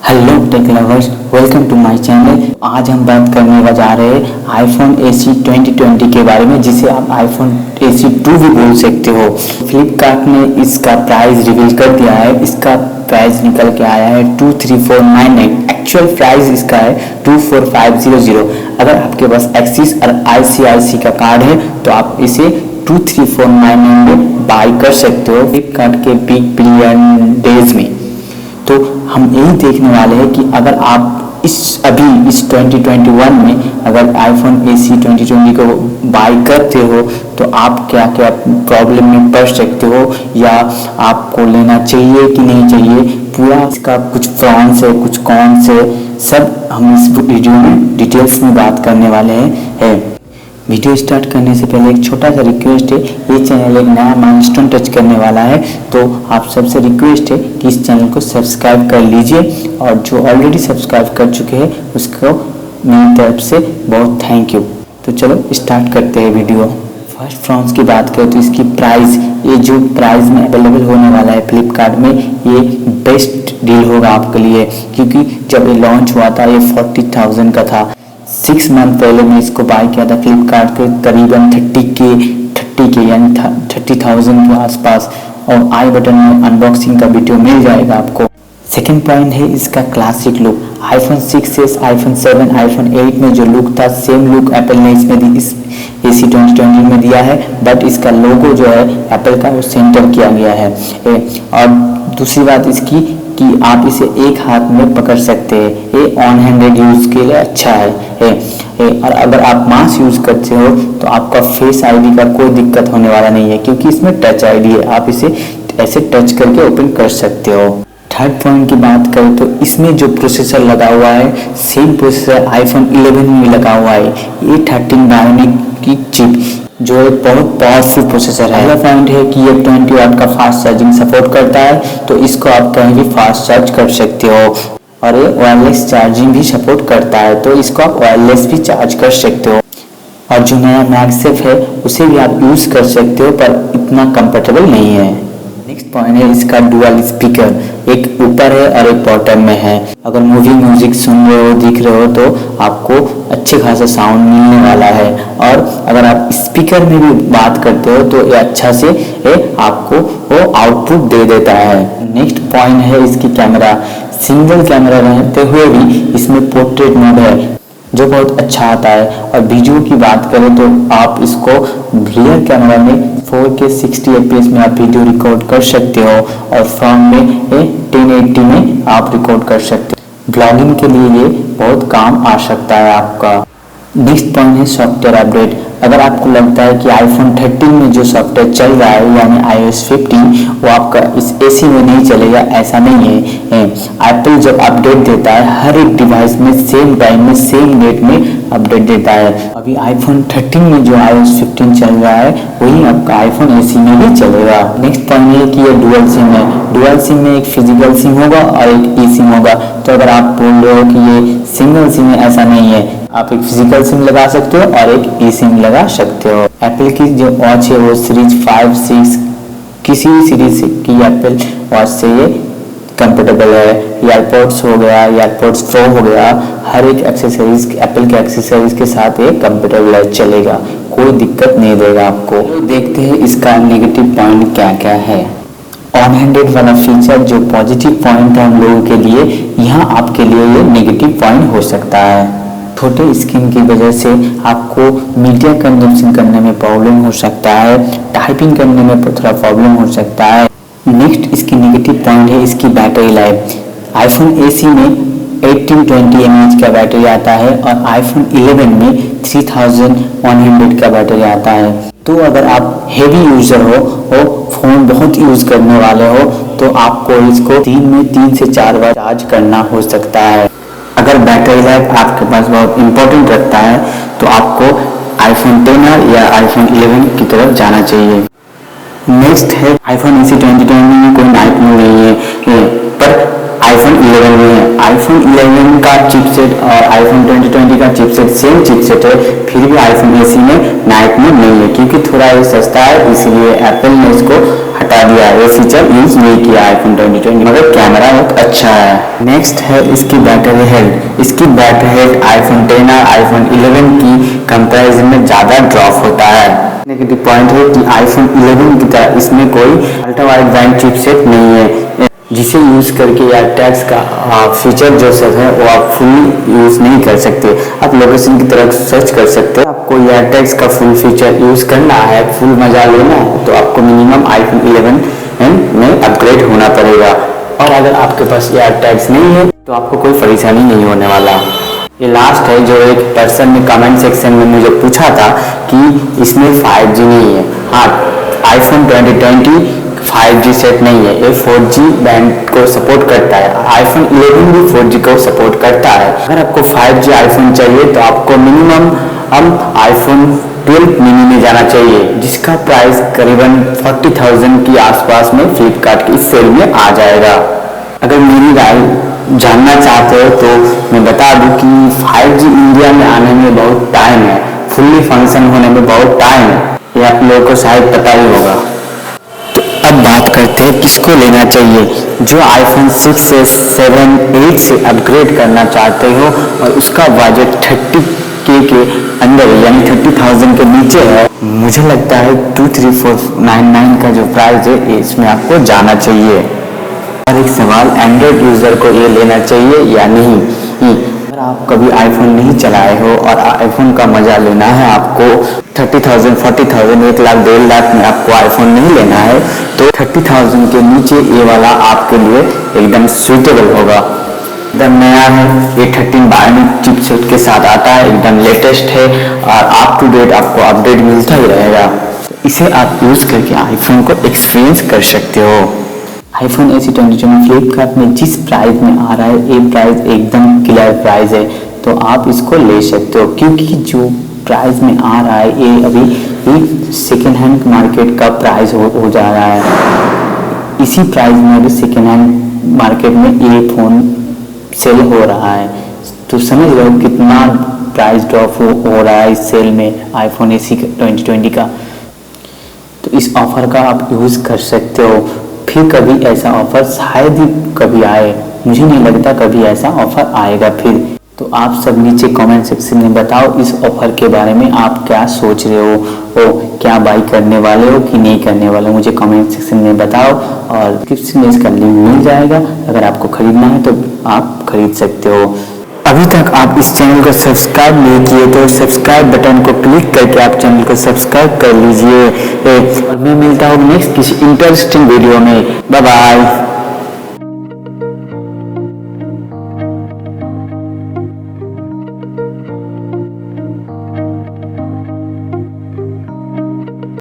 Hello tech lovers, welcome to my channel. आज हम बात करने जा रहे हैं आईफोन एसी 2020 के बारे में, जिसे आप आईफोन एसी 2 भी बोल सकते हो। फ्लिपकार्ट ने इसका प्राइस रिवील कर दिया है। इसका प्राइस निकल के आया है 23499। एक्चुअल प्राइस इसका है 24500। अगर आपके पास एक्सिस और आईसीआईसी का कार्ड है तो आप इसे 23499 में बाई कर सकते हो फ्लिपकार्ट के बिग बिलियन डेज में। तो हम यही देखने वाले हैं कि अगर आप इस 2021 में अगर आईफोन एसी 2020 को बाय करते हो तो आप क्या क्या प्रॉब्लम में पड़ सकते हो, या आपको लेना चाहिए कि नहीं चाहिए। पूरा इसका कुछ प्रॉन्स है, कुछ कॉन्स है, सब हम इस वीडियो में डिटेल्स में बात करने वाले हैं। वीडियो स्टार्ट करने से पहले एक छोटा सा रिक्वेस्ट है, ये चैनल एक नया माइलस्टोन टच करने वाला है, तो आप सबसे रिक्वेस्ट है कि इस चैनल को सब्सक्राइब कर लीजिए, और जो ऑलरेडी सब्सक्राइब कर चुके हैं उसको मेरी तरफ से बहुत थैंक यू। तो चलो स्टार्ट करते हैं वीडियो। फर्स्ट फ्रॉन्स की बात करें तो इसकी प्राइस, ये जो प्राइस में अवेलेबल होने वाला है फ्लिपकार्ट में, ये बेस्ट डील होगा आपके लिए, क्योंकि जब ये लॉन्च हुआ था ये 40,000 का था। 6 मंथ पहले मैं इसको बाय किया था फ्लिपकार्ट के करीबन 30 के यानी 30,000 के आसपास, और आई बटन में अनबॉक्सिंग का वीडियो मिल जाएगा आपको। सेकेंड पॉइंट है इसका classic look. IPhone 6s, iPhone 7, iPhone 8 में जो लुक था सेम लुक एप्पल ने इसमें इस एसी 2020 में दिया है, बट इसका लोगो जो है एप्पल का वो सेंटर किया गया है। और दूसरी बात इसकी कि आप इसे एक हाथ में पकड़ सकते हैं, ये ऑन हैंडेड यूज के लिए अच्छा है। और अगर आप माउस यूज करते हो तो आपका फेस आईडी का कोई दिक्कत होने वाला नहीं है, क्योंकि इसमें टच आईडी है, आप इसे ऐसे टच करके ओपन कर सकते हो। थर्ड पॉइंट की बात करें तो इसमें जो प्रोसेसर लगा हुआ है सेम प्रोसेसर आईफोन 11 में लगा हुआ है, A13 बायोनिक की चिप, जो एक बहुत पावरफुल प्रोसेसर है। अगला पॉइंट है कि ये 20 वाट का फास्ट चार्जिंग सपोर्ट करता है, तो इसको आप कहीं भी फास्ट चार्ज कर सकते हो, और ये वायरलेस चार्जिंग भी सपोर्ट करता है, तो इसको आप वायरलेस भी चार्ज कर सकते हो। और जो नया मैगसेफ है उसे भी आप यूज कर सकते हो, पर इतना कंफर्टेबल नहीं है। नेक्स्ट पॉइंट है इसका डुअल स्पीकर, एक ऊपर है और एक बॉटम में है। अगर मूवी म्यूजिक सुन रहे हो, दिख रहे हो, तो आपको अच्छे खासा साउंड मिलने वाला है। और अगर आप स्पीकर में भी बात करते हो तो ये अच्छा से आपको वो आउटपुट दे देता है। नेक्स्ट पॉइंट है इसकी कैमरा। सिंगल कैमरा रहते हुए भी इसमें पोर्ट्रेट मोड है, जो बहुत अच्छा आता है। और वीडियो की बात करें तो आप इसको रियर कैमरा में 4K 60 fps में आप वीडियो रिकॉर्ड कर सकते हो, और फ्रंट में 1080 में आप रिकॉर्ड कर सकते हो। ब्लॉगिंग के लिए ये बहुत काम आ सकता है आपका। नेक्स्ट पॉइंट है सॉफ्टवेयर अपडेट। अगर आपको लगता है कि आईफोन 13 में जो सॉफ्टवेयर चल रहा है यानी iOS 15 वो आपका इस एसी में नहीं चलेगा, ऐसा नहीं है। एप्पल जब अपडेट देता है हर एक डिवाइस में सेम टाइम में सेम डेट में अपडेट देता है। अभी आईफोन 13 में जो iOS 15 चल रहा है वही आपका आईफोन एसी में भी चलेगा। नेक्स्ट पॉइंट है कि ये डुअल सिम है। डुअल सिम में एक फिजिकल सिम होगा और एक ई सिम होगा। तो अगर आप बोल रहे हो कि ये सिंगल सिम है, ऐसा नहीं है। आप एक फिजिकल सिम लगा सकते हो और एक ई सिम लगा सकते हो। एप्पल की जो वॉच है वो सीरीज 5, 6 किसी भी सीरीज की एप्पल वॉच से ये कंफर्टेबल है। एयरपोर्ट्स हो गया, एयरपोर्ट्स प्रो हो गया, हर एक एक्सेसरीज एप्पल के एक्सेसरीज के साथ ये कंफर्टेबल है, चलेगा, कोई दिक्कत नहीं देगा आपको। तो देखते हैं इसका नेगेटिव पॉइंट क्या क्या है। ऑन हैंडेड वाला फीचर जो पॉजिटिव पॉइंट है हम लोगों के लिए, यहाँ आपके लिए ये नेगेटिव पॉइंट हो सकता है। छोटे स्क्रीन की वजह से आपको मीडिया कंजम्पशन करने में प्रॉब्लम हो सकता है, टाइपिंग करने में थोड़ा प्रॉब्लम हो सकता है। नेक्स्ट इसकी नेगेटिव पॉइंट है इसकी बैटरी लाइफ। आईफोन एसी में 1820 mAh का बैटरी आता है और आईफोन 11 में 3100 का बैटरी आता है। तो अगर आप हेवी यूजर हो और फोन बहुत यूज करने वाले हो तो आपको इसको दिन में 3 से 4 बार चार्ज करना हो सकता है। अगर बैटरी लाइफ आपके पास बहुत इंपॉर्टेंट रखता है तो आपको आईफोन 10 या आईफोन 11 की तरफ जाना चाहिए। नेक्स्ट है आईफोन एसी 2020 में कोई नाइट मोड नहीं है, पर आईफोन 11 में है। आईफोन 11 का चिपसेट और आईफोन 2020 का चिपसेट सेम चिपसेट है, फिर भी आईफोन एसी में नाइट मोड नहीं है, क्योंकि थोड़ा ये सस्ता है, इसलिए एप्पल ने इसको बता दिया, ये फीचर यूज नहीं किया आईफोन 2020, मगर कैमरा बहुत अच्छा है। नेक्स्ट है इसकी बैटरी हेल्थ। इसकी बैटरी हेल्थ आईफोन 10 और आईफोन 11 की कंपैरिजन में ज़्यादा ड्रॉप होता है। नेगेटिव पॉइंट है कि आईफोन 11 की तरह इसमें कोई अल्ट्रा वाइड बैंड चिपसेट नहीं है, जिसे यूज़ करके या टैक्स का फीचर जो सब है वो आप फुल यूज़ नहीं कर सकते। आप लोकेशन की तरफ सर्च कर सकते हैं। आपको या टैक्स का फुल फीचर यूज़ करना है, फुल मजा लेना है, तो आपको मिनिमम आईफोन 11 में अपग्रेड होना पड़ेगा। और अगर आपके पास एयर टैग्स नहीं है तो आपको कोई परेशानी नहीं होने वाला। ये लास्ट है जो एक पर्सन ने कमेंट सेक्शन में मुझे पूछा था कि इसमें 5G नहीं है। हाँ, आईफोन 2020 5G सेट नहीं है, ये 4G बैंड को सपोर्ट करता है। आईफोन 11 भी 4G को सपोर्ट करता है। अगर आपको 5G आईफोन चाहिए तो आपको मिनिमम आईफोन 12 मिनी में जाना चाहिए, जिसका प्राइस करीबन 40,000 के आसपास में फ्लिपकार्ट की सेल में आ जाएगा। अगर मेरी राय जानना चाहते हो तो मैं बता दूं कि 5G इंडिया में आने में बहुत टाइम है, फुल्ली फंक्शन होने में बहुत टाइम है, ये आप लोगों को शायद पता ही होगा। तो अब बात करते हैं किसको लेना चाहिए। जो आईफोन 6 से 7, 8 से अपग्रेड करना चाहते हो और उसका बजट 30K के अंदर यानी 30,000 के नीचे है, मुझे लगता है 23499 का जो प्राइस है इसमें आपको जाना चाहिए। और एक सवाल, एंड्रॉयड यूज़र को ये लेना चाहिए या नहीं। अगर आप कभी आईफोन नहीं चलाए हो और आईफोन का मजा लेना है, आपको 30,000, 40,000, 1 लाख 1.5 लाख में आपको आईफोन नहीं लेना है, तो 30,000 के नीचे ये वाला आपके लिए एकदम सूटेबल होगा। एकदम नया है, A13 बायोनिक चिपसेट के साथ आता है, एकदम लेटेस्ट है और अप टू डेट आपको अपडेट मिलता ही रहेगा। तो इसे आप यूज़ करके आईफोन को एक्सपीरियंस कर सकते हो। आईफोन AC 2020 फ्लिपकार्ट में जिस प्राइस में आ रहा है, ये प्राइस एकदम क्लियर प्राइस है, तो आप इसको ले सकते हो। क्योंकि जो प्राइस में आ रहा है ये अभी सेकेंड हैंड मार्केट का प्राइस हो जा रहा है। इसी प्राइस में अभी सेकेंड हैंड मार्केट में ये फ़ोन सेल हो रहा है, तो समझ रहे हो कितना प्राइस ड्रॉप हो रहा है इस सेल में आईफोन AC 2020 का। तो इस ऑफ़र का आप यूज़ कर सकते हो। फिर कभी ऐसा ऑफ़र शायद ही कभी आए, मुझे नहीं लगता कभी ऐसा ऑफ़र आएगा फिर। तो आप सब नीचे कमेंट सेक्शन में बताओ इस ऑफ़र के बारे में आप क्या सोच रहे हो, क्या बाई करने वाले हो कि नहीं करने वाले हो, मुझे कमेंट सेक्शन में बताओ। और डिस्क्रिप्शन में इसका लिंक मिल जाएगा, अगर आपको ख़रीदना है तो आप खरीद सकते हो। अभी तक आप इस चैनल को सब्सक्राइब नहीं किए तो सब्सक्राइब बटन को क्लिक करके आप चैनल को सब्सक्राइब कर लीजिए। और मैं मिलता हूँ नेक्स्ट किसी इंटरेस्टिंग वीडियो में। Bye bye.